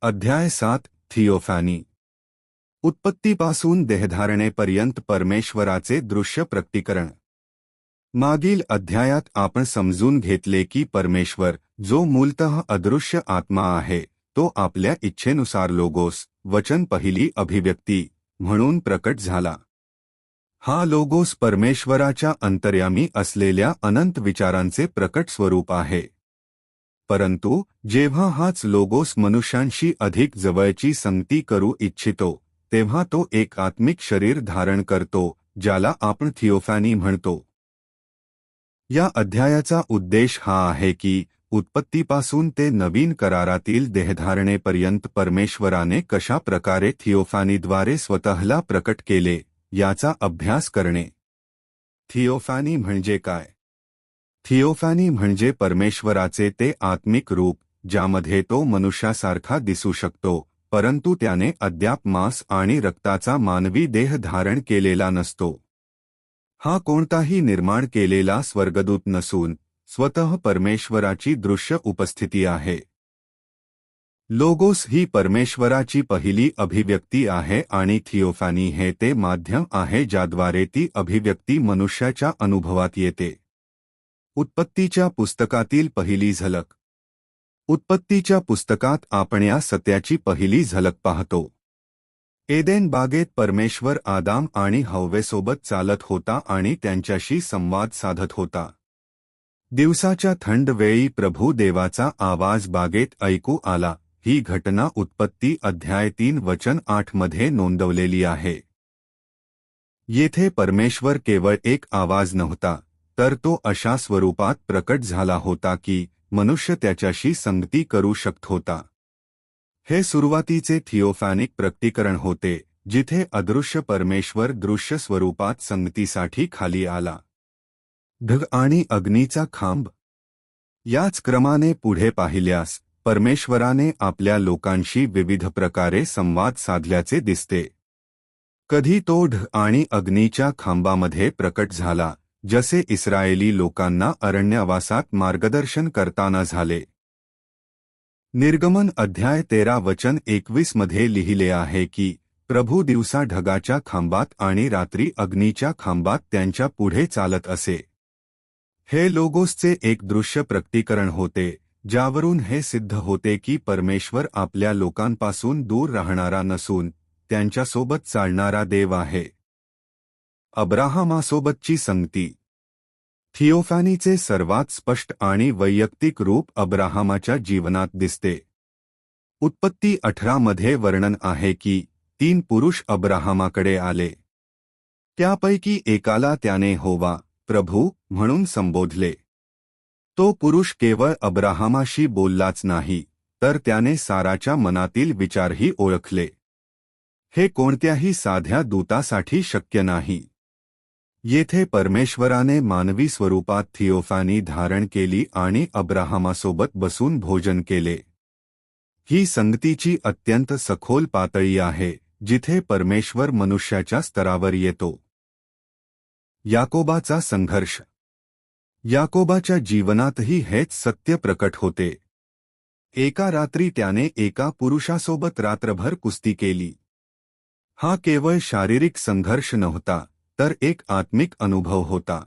अध्याय 7 थिओफॅनी. उत्पत्तीपासून देहधारणेपर्यंत परमेश्वराचे दृश्य प्रकटीकरण. मागील अध्यायात आपण समजून घेतले की परमेश्वर, जो मूलतः अदृश्य आत्मा आहे, तो आपल्या इच्छेनुसार लोगोस, वचन पहिली अभिव्यक्ती, म्हणून प्रकट झाला. हा लोगोस परमेश्वराच्या अंतर्यामी असलेल्या अनंत विचारांचे प्रकट स्वरूप आहे. परंतु जेव्हा हाच लोगोस मनुष्यांशी अधिक जवळची संगती करू इच्छितो, तेव्हा तो एक आत्मिक शरीर धारण करतो, ज्याला आपण थिओफॅनी म्हणतो. या अध्यायाचा उद्देश हा आहे की उत्पत्तीपासून ते नवीन करारातील देहधारणेपर्यंत परमेश्वराने कशा प्रकारे थिओफॅनीद्वारे स्वतःला प्रकट केले, याचा अभ्यास करणे. थिओफॅनी म्हणजे काय? थिओफॅनी म्हणजे परमेश्वराचे ते आत्मिक रूप, ज्यामध्ये तो मनुष्यासारखा दिसू शकतो, परंतु त्याने अद्याप मांस आणि रक्ताचा मानवी देह धारण केलेला नसतो. हा कोणताही निर्माण केलेला स्वर्गदूत नसून स्वतः परमेश्वराची दृश्य उपस्थिती आहे. लोगोस ही परमेश्वराची पहिली अभिव्यक्ती आहे आणि थिओफॅनी हे ते माध्यम आहे ज्याद्वारे ती अभिव्यक्ती मनुष्याच्या अनुभवात येते. उत्पत्तीच्या पुस्तकातील पहिली झलक. उत्पत्तीच्या पुस्तकात आपण या सत्याची पहिली झलक पाहतो. एदेन बागेत परमेश्वर आदाम आणि हव्वेसोबत चालत होता आणि त्यांच्याशी संवाद साधत होता. दिवसाच्या थंड वेळी प्रभू देवाचा आवाज बागेत ऐकू आला. ही घटना उत्पत्ती अध्याय 3 वचन 8 मध्ये नोंदवलेली आहे. येथे परमेश्वर केवळ एक आवाज नव्हता, तर तो अशा स्वरूपात प्रकट झाला होता की मनुष्य त्याच्याशी संगती करू शकत होता. हे सुरुवातीचे थिओफॅनिक प्रकटीकरण होते, जिथे अदृश्य परमेश्वर दृश्य स्वरूपात संगतीसाठी खाली आला. ढग आणि अग्नीचा खांब. याच क्रमाने पुढे पाहिल्यास परमेश्वराने आपल्या लोकांशी विविध प्रकारे संवाद साधल्याचे दिसते. कधी तो ढग आणि अग्नीच्या खांबामध्ये प्रकट झाला, जसे इस्रायेली लोकांना अरण्यवासात मार्गदर्शन करताना झाले. निर्गमन अध्याय 13 वचन 21 मध्ये लिहिले आहे की प्रभू दिवसा ढगाच्या खांबात आणि रात्री अग्नीच्या खांबात त्यांच्या पुढे चालत असे. हे लोगोसचे एक दृश्य प्रकटीकरण होते, ज्यावरून हे सिद्ध होते की परमेश्वर आपल्या लोकांपासून दूर राहणारा नसून त्यांच्यासोबत चालणारा देव आहे. अब्राहमासोबतची संगती. थिओफॅनीचे सर्वात स्पष्ट आणि वैयक्तिक रूप अब्राहमाच्या जीवनात दिसते. उत्पत्ती 18 मध्ये वर्णन आहे की 3 पुरुष अब्राहमाकडे आले. त्यापैकी एकाला त्याने होवा, प्रभू, म्हणून संबोधले. तो पुरुष केवळ अब्राहमाशी बोललाच नाही, तर त्याने साराच्या मनातील विचारही ओळखले. हे कोणत्याही साध्या दूतासाठी शक्य नाही. येथे परमेश्वराने मानवी स्वरूपात थिओफॅनी धारण केली आणि अब्राहमासोबत बसून भोजन केले. ही संगतीची अत्यंत सखोल पातळी आहे, जिथे परमेश्वर मनुष्याच्या स्तरावर येतो. याकोबाचा संघर्ष. याकोबाच्या जीवनातही हेच सत्य प्रकट होते. एका रात्री त्याने एका पुरुषासोबत रात्रभर कुस्ती केली. हा केवळ शारीरिक संघर्ष नव्हता, तर एक आत्मिक अनुभव होता.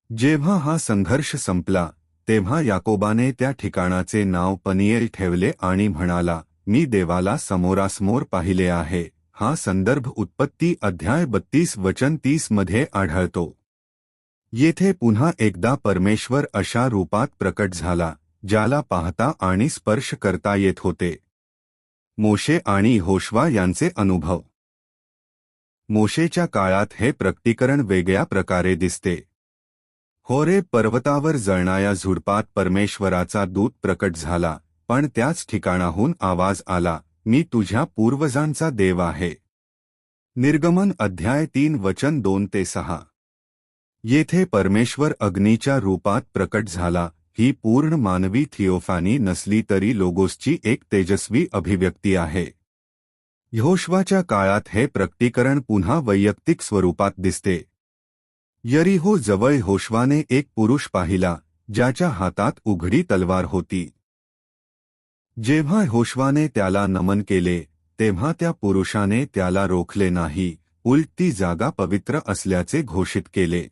जेव्हा हा संघर्ष संपला, तेव्हा याकोबाने त्या ठिकाणाचे नाव पनिएल ठेवले आणि म्हणाला, मी देवाला समोरासमोर पाहिले आहे. हा संदर्भ उत्पत्ती अध्याय 32 वचन 30 मध्ये आढळतो. येथे पुन्हा एकदा परमेश्वर अशा रूपात प्रकट झाला, ज्याला पाहता आणि स्पर्श करता येत होते. मोशे आणि यहोशवा यांचे अनुभव. मोशेच्या काळात हे प्रकटीकरण वेगळ्या प्रकारे दिसते. होरेब पर्वतावर जळणाऱ्या झुडपात परमेश्वराचा दूत प्रकट झाला, पण त्याच ठिकाणाहून आवाज आला, मी तुझ्या पूर्वजांचा देव आहे. निर्गमन अध्याय 3 वचन 2 ते 6. येथे परमेश्वर अग्नीच्या रूपात प्रकट झाला. ही पूर्ण मानवी थिओफॅनी नसली तरी लोगोसची एक तेजस्वी अभिव्यक्ती आहे. यहोशवाच्या काळात हे प्रकटीकरण पुन्हा वैयक्तिक स्वरूपात दिसते. यरीहो जवळ यहोशवाने एक पुरुष पाहिला, ज्याच्या हातात उघडी तलवार होती. जेव्हा यहोशवाने त्याला नमन केले तेव्हा त्या पुरुषाने त्याला रोखले नाही, उलट ती जागा पवित्र असल्याचे घोषित केले.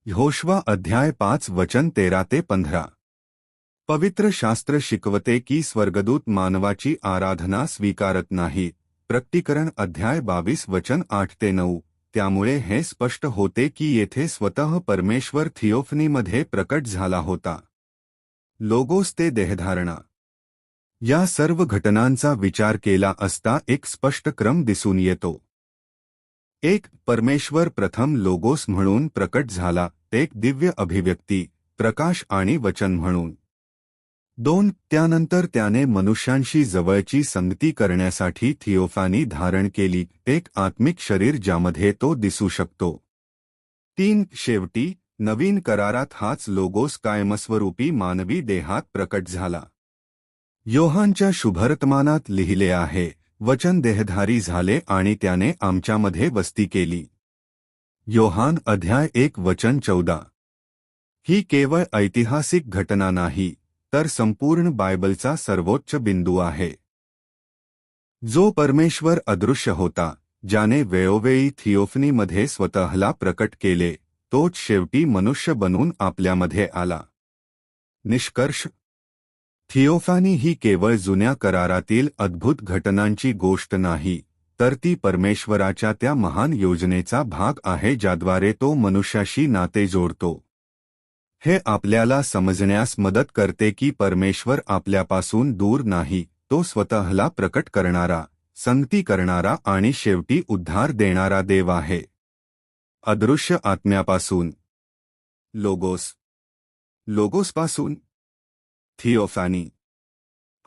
यहोशवा अध्याय 5 वचन 13 ते 15. पवित्र शास्त्र शिकवते की स्वर्गदूत मानवाची आराधना स्वीकारत नाही. प्रकटीकरण अध्याय 22 वचन 8 ते 9. त्यामुळे हे स्पष्ट होते की येथे स्वतः परमेश्वर थिओफनीमध्ये प्रकट झाला होता. लोगोस ते देहधारणा. या सर्व घटनांचा विचार केला असता एक स्पष्ट क्रम दिसून येतो. 1. परमेश्वर प्रथम लोगोस म्हणून प्रकट झाला, एक दिव्य अभिव्यक्ती, प्रकाश आणि वचन म्हणून. 2. त्यानंतर त्याने मनुष्यांशी जवळची संगती करण्यासाठी थिओफानी धारण केली, एक आत्मिक शरीर ज्यामध्ये तो दिसू शकतो. 3. शेवटी नवीन करारात हाच लोगोस कायमस्वरूपी मानवी देहात प्रकट झाला. योहानच्या शुभवर्तमानात लिहिले आहे, वचन देहधारी झाले आणि त्याने आमच्यामध्ये वस्ती केली. योहान अध्याय 1 वचन 14. ही केवळ ऐतिहासिक घटना नाही, तर संपूर्ण बायबलचा सर्वोच्च बिंदू आहे. जो परमेश्वर अदृश्य होता, ज्याने वेळोवेळी थिओफनीमध्ये स्वतःला प्रकट केले, तोच शेवटी मनुष्य बनून आपल्यामध्ये आला. निष्कर्ष. थिओफानी ही केवळ जुन्या करारातील अद्भुत घटनांची गोष्ट नाही, तर ती परमेश्वराच्या त्या महान योजनेचा भाग आहे ज्याद्वारे तो मनुष्याशी नाते जोडतो. हे आपल्याला समजण्यास मदत करते की परमेश्वर आपल्यापासून दूर नाही, तो स्वतःला प्रकट करणारा, संगती करणारा आणि शेवटी उद्धार देणारा देव आहे. अदृश्य आत्म्यापासून लोगोस, लोगोसपासून थिओफानी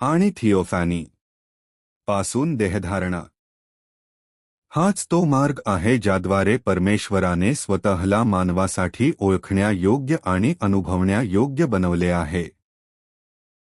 आणि थिओफानी पासून देहधारणा. हाच तो मार्ग आहे ज्याद्वारे परमेश्वराने स्वतःला मानवासाठी ओळखण्यायोग्य आणि अनुभवण्यायोग्य बनवले आहे.